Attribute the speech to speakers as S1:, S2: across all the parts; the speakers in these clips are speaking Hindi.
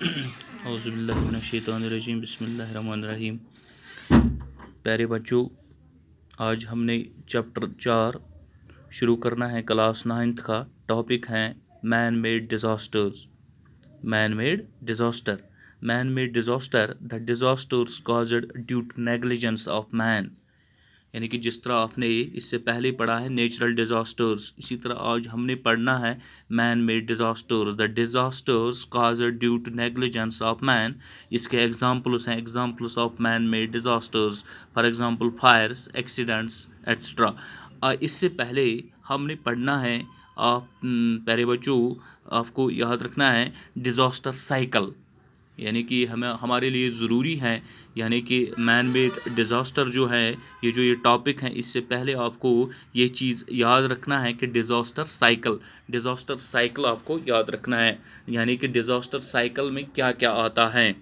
S1: औज़ुबिल्लाहिमिनश्शैतानिर्रजीम बिस्मिल्लाहिर्रहमानिर्रहीम। प्यारे बच्चों, आज हमने चैप्टर 4 शुरू करना है, क्लास 9th का। टॉपिक है man made disasters. Man made disaster. Man made disaster the disasters caused due to negligence of man. यानी कि जिस तरह आपने इससे पहले पढ़ा है नेचुरल डिज़ास्टर्स, इसी तरह आज हमने पढ़ना है man made disasters the disasters caused due to negligence of man. इसके एग्जांपल्स हैं, examples of man made disasters, for example fires, accidents etcetera. इससे पहले हमने पढ़ना है, आप प्यारे बच्चों, आपको याद रखना है डिज़ास्टर साइकिल। यानी कि हमारे लिए ज़रूरी है, यानी कि मैन मेड डिज़ास्टर जो है, ये टॉपिक है, इससे पहले आपको ये चीज़ याद रखना है कि डिज़ास्टर साइकिल आपको याद रखना है। यानी कि डिज़ास्टर साइकिल में क्या क्या आता है,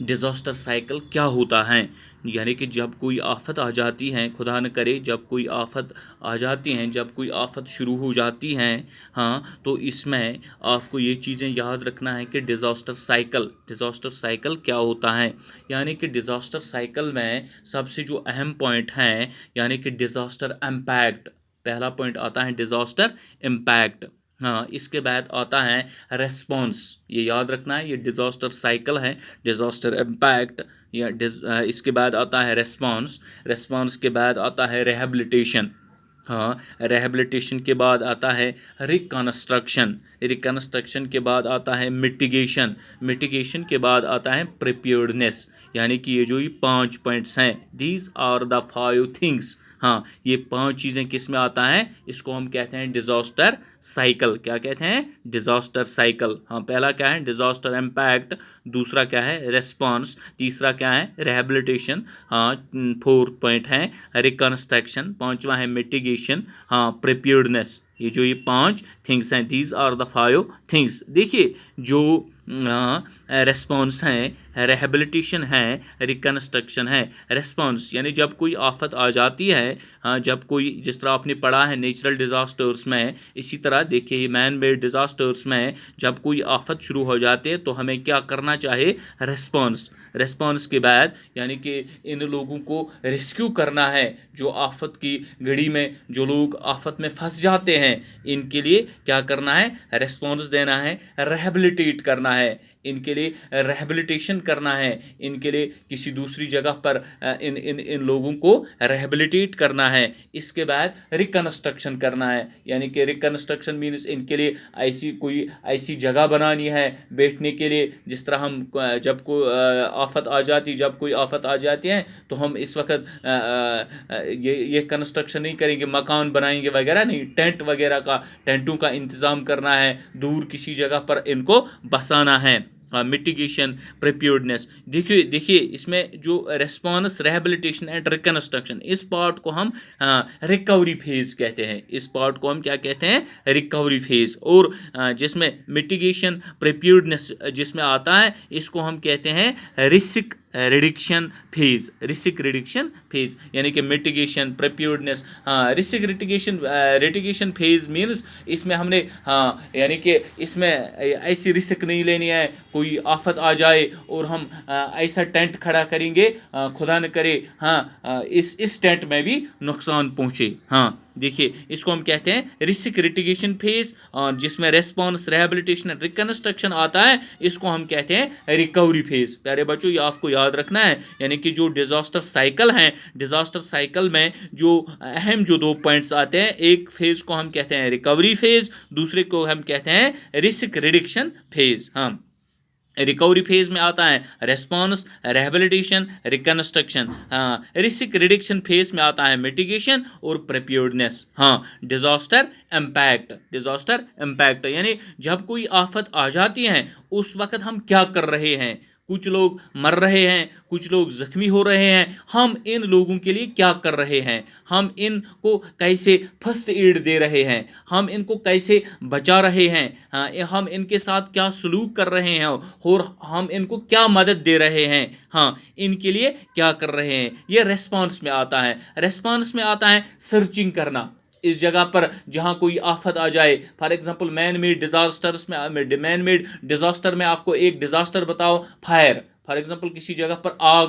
S1: डिज़ास्टर साइकिल क्या होता है। यानी कि जब कोई आफत आ जाती है, खुदा न करे जब कोई आफत आ जाती हैं, जब कोई आफत शुरू हो जाती हैं, हाँ, तो इसमें आपको ये चीज़ें याद रखना है कि डिज़ास्टर साइकिल क्या होता है। यानी कि डिज़ास्टर साइकिल में सबसे जो अहम पॉइंट है, यानी कि डिज़ास्टर इम्पैक्ट। पहला पॉइंट आता है डिज़ास्टर इम्पैक्ट। हाँ, इसके बाद आता है रेस्पॉन्स। ये याद रखना है, ये डिज़ास्टर साइकिल है, डिज़ास्टर इम्पैक्ट इसके बाद आता है रेस्पॉन्स के बाद आता है रिहेबिलिटेशन। हाँ, रिहेबिलिटेशन के बाद आता है रिकन्स्ट्रक्शन के बाद आता है मिटिगेशन के बाद आता है प्रिपेयर्डनेस। यानी कि ये जो ये 5 पॉइंट्स हैं, दीज आर द 5 थिंग्स। हाँ, ये 5 चीज़ें किस में आता है, इसको हम कहते हैं डिज़ास्टर साइकिल। क्या कहते हैं, डिज़ास्टर साइकिल। हाँ, पहला क्या है डिज़ास्टर इम्पैक्ट, दूसरा क्या है रेस्पॉन्स, तीसरा क्या है रिहेबिलिटेशन, हाँ, 4th पॉइंट है रिकन्स्ट्रक्शन, 5वां है मिटिगेशन, हाँ, प्रिपेयर्डनेस। ये 5 थिंग्स हैं, दीज आर द 5 थिंग्स। देखिए, जो रेस्पॉन्स है, रिहेबिलिटेशन है, रिकन्स्ट्रक्शन है। रेस्पॉन्स यानी जब कोई आफत आ जाती है, हाँ, जब कोई, जिस तरह आपने पढ़ा है नेचुरल डिज़ास्टर्स में, इसी तरह देखिए मैन मेड डिज़ास्टर्स में जब कोई आफत शुरू हो जाती है तो हमें क्या करना चाहिए, रेस्पॉन्स के बाद यानी कि इन लोगों को रेस्क्यू करना है, जो आफत की घड़ी में जो लोग आफत में फंस जाते हैं, इनके लिए क्या करना है, रेस्पॉन्स देना है, रिहेबिलिटेट करना है, इनके लिए रिहेबिलिटेशन करना है, इनके लिए किसी दूसरी जगह पर इन लोगों को रिहेबिलिटेट करना है। इसके बाद रिकन्स्ट्रक्शन करना है, यानी कि रिकन्स्ट्रक्शन मीन्स इनके लिए ऐसी जगह बनानी है बैठने के लिए, जिस तरह हम जब कोई आफत आ जाती है तो हम इस वक्त ये कंस्ट्रक्शन नहीं करेंगे, मकान बनाएंगे वगैरह नहीं, टेंटों का इंतज़ाम करना है, दूर किसी जगह पर इनको बसाना है। Mitigation, preparedness. देखिए इसमें जो रेस्पॉन्स, रिहेबिलिटेशन एंड रिकन्स्ट्रक्शन, इस पार्ट को हम रिकवरी फेज कहते हैं। इस पार्ट को हम क्या कहते हैं, रिकवरी फेज। और जिसमें मिटिगेशन, प्रिपेयर्डनेस जिसमें आता है, इसको हम कहते हैं रिस्क रिडक्शन फेज। यानी कि mitigation, preparedness, risk mitigation phase means इसमें हमने, हाँ, यानी कि इसमें ऐसी रिस्क नहीं लेनी है, कोई आफत आ जाए और हम ऐसा टेंट खड़ा करेंगे, खुदा न करे, हाँ, इस टेंट में भी नुकसान पहुँचे। हाँ, देखिए इसको हम कहते हैं रिस्क रिटिगेशन फेज, और जिसमें रेस्पॉन्स, रिहेबिलिटेशन, रिकन्स्ट्रक्शन आता है, इसको हम कहते हैं रिकवरी फेज। प्यारे बच्चों, ये आपको याद रखना है। यानी कि जो डिज़ास्टर साइकिल है, डिज़ास्टर साइकिल में जो अहम जो 2 पॉइंट्स आते हैं, एक फेज को हम कहते हैं रिकवरी फेज, दूसरे को हम कहते हैं रिस्क रिडक्शन फेज। हाँ, रिकवरी फेज में आता है रेस्पॉन्स, रिहेबिलिटेशन, रिकन्स्ट्रक्शन। हाँ, रिस्क रिडक्शन फेज में आता है मिटिगेशन और प्रिपेयर्डनेस। हाँ, डिज़ास्टर इम्पैक्ट यानी जब कोई आफत आ जाती है उस वक्त हम क्या कर रहे हैं। कुछ लोग मर रहे हैं, कुछ लोग जख्मी हो रहे हैं, हम इन लोगों के लिए क्या कर रहे हैं, हम इनको कैसे फर्स्ट एड दे रहे हैं, हम इनको कैसे बचा रहे हैं, हाँ, हम इनके साथ क्या सलूक कर रहे हैं और हम इनको क्या मदद दे रहे हैं, हाँ, इनके लिए क्या कर रहे हैं। ये रेस्पॉन्स में आता है। रेस्पॉन्स में आता है सर्चिंग करना, इस जगह पर जहाँ कोई आफत आ जाए, for example man made disasters में, मैन मेड डिजास्टर में आपको एक डिजास्टर बताओ, फायर, फॉर एग्जांपल किसी जगह पर आग